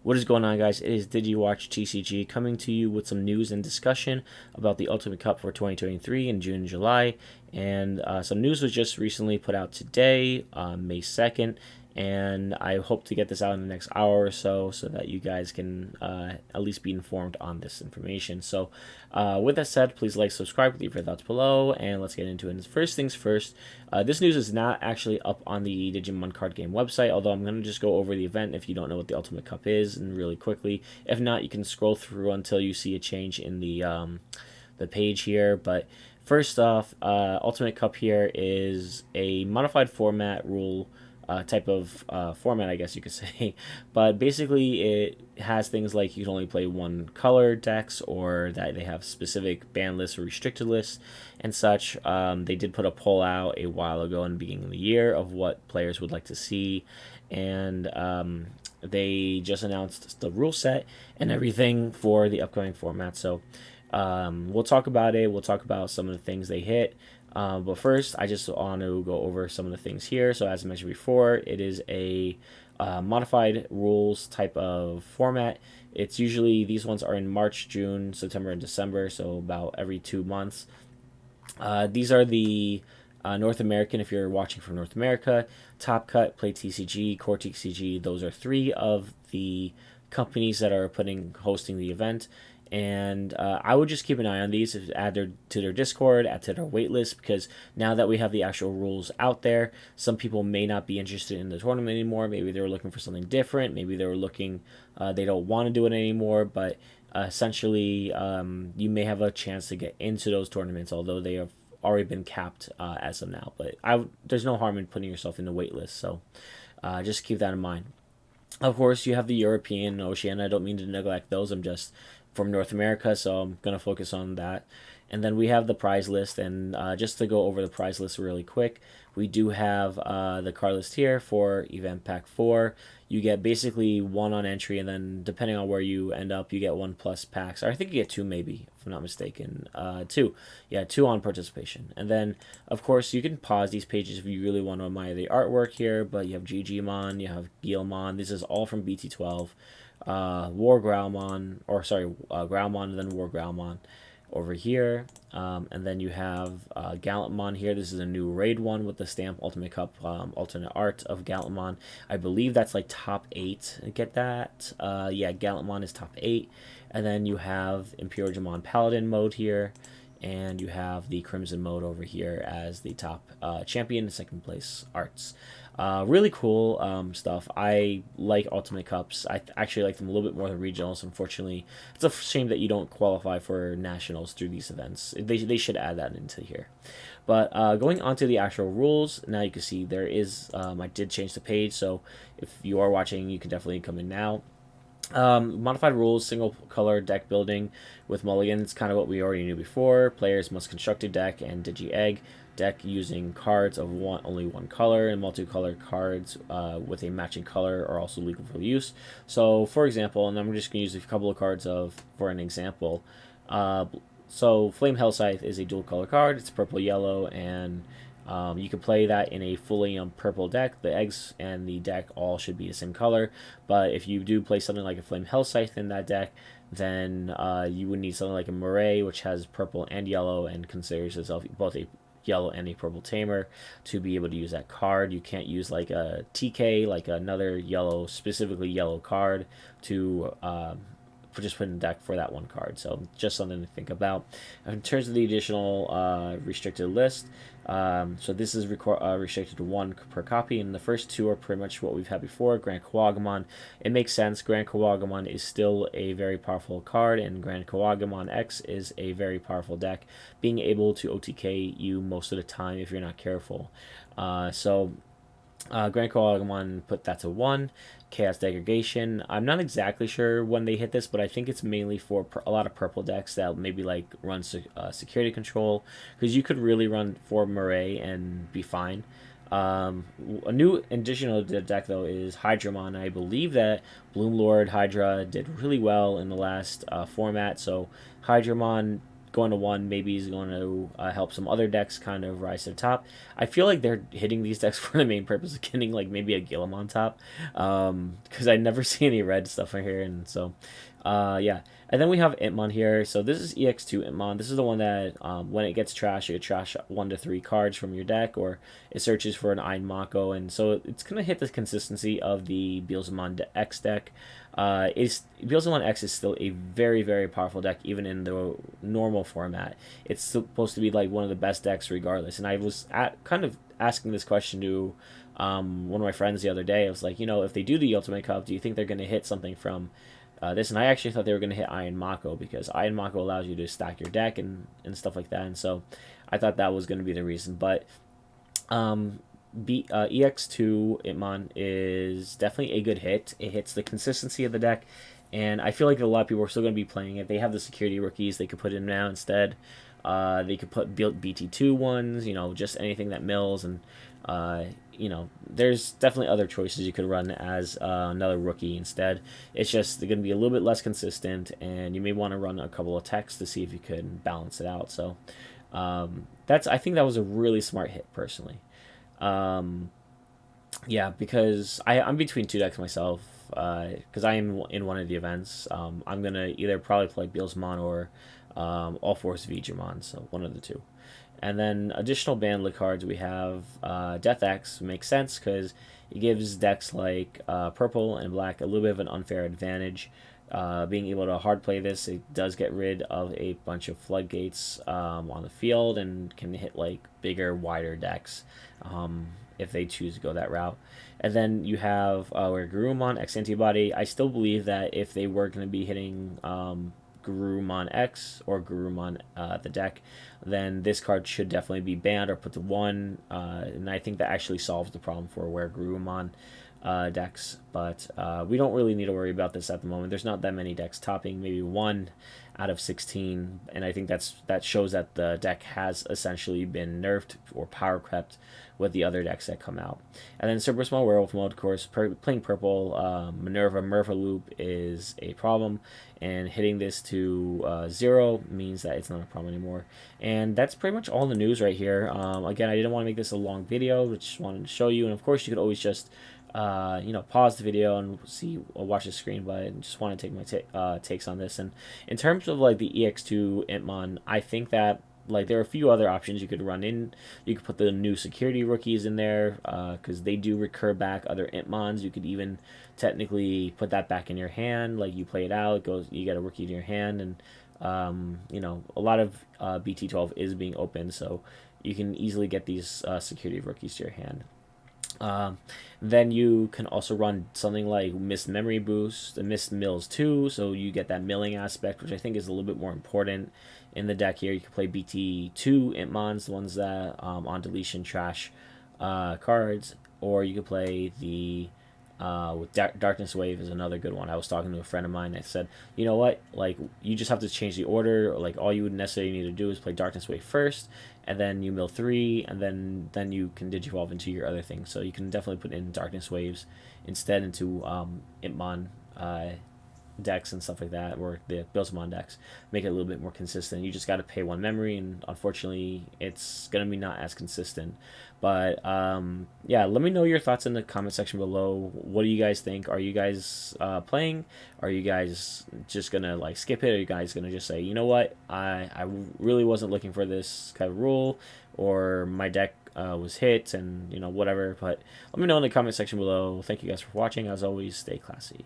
What is going on, guys? It is DigiWatch TCG coming to you with some news and discussion about the Ultimate Cup for 2023 in June and July. And some news was just recently put out today, May 2nd. And I hope to get this out in the next hour or so that you guys can at least be informed on this information. So, with that said, please like, subscribe, leave your thoughts below, and let's get into it. And first things first, this news is not actually up on the Digimon card game website, although I'm going to just go over the event if you don't know what the Ultimate Cup is, and really quickly. If not, you can scroll through until you see a change in the page here. But first off, Ultimate Cup here is a modified format rule type of format, I guess you could say. But basically, it has things like you can only play one color decks, or that they have specific ban lists or restricted lists and such. They did put a poll out a while ago in the beginning of the year of what players would like to see, and they just announced the rule set and everything for the upcoming format. So we'll talk about it. We'll talk about some of the things they hit. But first, I just want to go over some of the things here. So as I mentioned before, it is a modified rules type of format. It's usually, these ones are in March, June, September, and December, so about every 2 months. These are the North American, if you're watching from North America. Top Cut, Play TCG, Core TCG, those are three of the companies that are hosting the event. And I would just keep an eye on these, add to their Discord, add to their waitlist, because now that we have the actual rules out there, some people may not be interested in the tournament anymore. Maybe they were looking for something different. Maybe they were looking, they don't want to do it anymore. But essentially, you may have a chance to get into those tournaments, although they have already been capped as of now. But there's no harm in putting yourself in the waitlist, so just keep that in mind. Of course, you have the European and Oceania. I don't mean to neglect those. I'm just from North America, so I'm going to focus on that. And then we have the prize list, and just to go over the prize list really quick, we do have the card list here for Event Pack 4. You get basically one on entry, and then depending on where you end up, you get 1+ packs. Or I think you get two, maybe, if I'm not mistaken. Two. Yeah, two on participation. And then, of course, you can pause these pages if you really want to admire the artwork here, but you have Digimon, you have Guilmon. This is all from BT12. War Growlmon, or sorry, Growlmon, and then War Growlmon over here. And then you have Gallantmon here. This is a new raid one with the stamp Ultimate Cup alternate art of Gallantmon. I believe that's like top 8. Get that? Yeah, Gallantmon is top 8. And then you have Imperial Paladin mode here. And you have the Crimson mode over here as the top champion and second place arts. Really cool stuff. I like Ultimate Cups. I actually like them a little bit more than regionals. Unfortunately, it's a shame that you don't qualify for nationals through these events. They should add that into here. But going on to the actual rules, now you can see there is, I did change the page, so if you are watching, you can definitely come in now. Modified rules, single color deck building with mulligans, kind of what we already knew before. Players must construct a deck and digi-egg deck using cards of only one color, and multicolor cards with a matching color are also legal for use. So, for example, and I'm just going to use a couple of cards for an example. So, Flame Hellscythe is a dual color card. It's purple, yellow, and you can play that in a fully purple deck. The eggs and the deck all should be the same color, but if you do play something like a Flame Hellscythe in that deck, then you would need something like a Murray, which has purple and yellow and considers itself both a yellow and a purple tamer, to be able to use that card. You can't use like a TK, like another yellow, specifically yellow card, to just put in the deck for that one card. So just something to think about. In terms of the additional restricted list, so this is restricted to 1 per copy, and the first 2 are pretty much what we've had before. Grand Kawagamon, it makes sense. Grand Kawagamon is still a very powerful card, and Grand Kawagamon X is a very powerful deck, being able to OTK you most of the time if you're not careful. Grand Kawagamon put that to 1. Chaos Degradation, I'm not exactly sure when they hit this, but I think it's mainly for a lot of purple decks that maybe like run security control, because you could really run 4 Murray and be fine. A new addition to the deck, though, is Hydramon. I believe that Bloomlord Hydra did really well in the last format, so Hydramon going to one maybe is going to help some other decks kind of rise to the top. I feel like they're hitting these decks for the main purpose of getting like maybe a Gilliam on top, because I never see any red stuff in here, and so yeah. And then we have Itmon here. So this is EX2 Itmon. This is the one that when it gets trashed, you trash 1 to 3 cards from your deck, or it searches for an Ein Mako, and so it's gonna hit the consistency of the Beelzemon X deck. Beelzemon X is still a very, very powerful deck, even in the normal format. It's supposed to be like one of the best decks regardless. And I was kind of asking this question to one of my friends the other day. I was like, if they do the Ultimate Cup, do you think they're going to hit something from this? And I actually thought they were going to hit Iron Mako, because Iron Mako allows you to stack your deck and stuff like that. And so I thought that was going to be the reason. But EX2 Itmon is definitely a good hit. It hits the consistency of the deck, and I feel like a lot of people are still going to be playing it. They have the security rookies they could put in now instead. They could put BT2 ones, just anything that mills, and there's definitely other choices you could run as another rookie instead. It's just they're going to be a little bit less consistent, and you may want to run a couple of techs to see if you could balance it out. So I think that was a really smart hit personally. Yeah, because I'm between two decks myself. Because I am in one of the events. I'm gonna either probably play Beelzemon or All Force Digimon, so one of the two. And then additional bandlit cards we have Death X makes sense because it gives decks like purple and black a little bit of an unfair advantage. Being able to hard play this, it does get rid of a bunch of floodgates on the field and can hit like bigger, wider decks if they choose to go that route. And then you have where Garurumon X Antibody. I still believe that if they were going to be hitting Garurumon X or Garurumon the deck, then this card should definitely be banned or put to 1. And I think that actually solves the problem for where Garurumon decks, but we don't really need to worry about this at the moment. There's not that many decks topping, maybe 1 out of 16, and I think that shows that the deck has essentially been nerfed or power crept with the other decks that come out. And then Super Small Werewolf mode, of course, playing purple Minerva Loop is a problem, and hitting this to 0 means that it's not a problem anymore. And that's pretty much all the news right here. Again, I didn't want to make this a long video, but just wanted to show you, and of course you could always just pause the video and see or watch the screen, but I just want to take my takes on this. And in terms of like the EX2 Itmon, I think that like there are a few other options you could run in. You could put the new security rookies in there because they do recur back other Itmons. You could even technically put that back in your hand, like you play it out, it goes, you get a rookie in your hand, and a lot of BT12 is being opened, so you can easily get these security rookies to your hand. Then you can also run something like Mist Memory Boost and Mist Mills too, so you get that milling aspect, which I think is a little bit more important in the deck here. You can play BT2 Itmons, the ones that on deletion trash cards, or you could play the with Darkness Wave is another good one. I was talking to a friend of mine that said, you know what, like you just have to change the order. Like all you would necessarily need to do is play Darkness Wave first, and then you mill 3, and then you can digivolve into your other things. So you can definitely put in Darkness Waves instead into Itmon decks and stuff like that, or the Beelzemon decks, make it a little bit more consistent. You just got to pay 1 memory, and unfortunately it's gonna be not as consistent. But yeah, let me know your thoughts in the comment section below. What do you guys think? Are you guys playing? Are you guys just gonna like skip it? Are you guys gonna just say, you know what, I really wasn't looking for this kind of rule, or my deck was hit, and whatever. But let me know in the comment section below. Thank you guys for watching. As always, stay classy.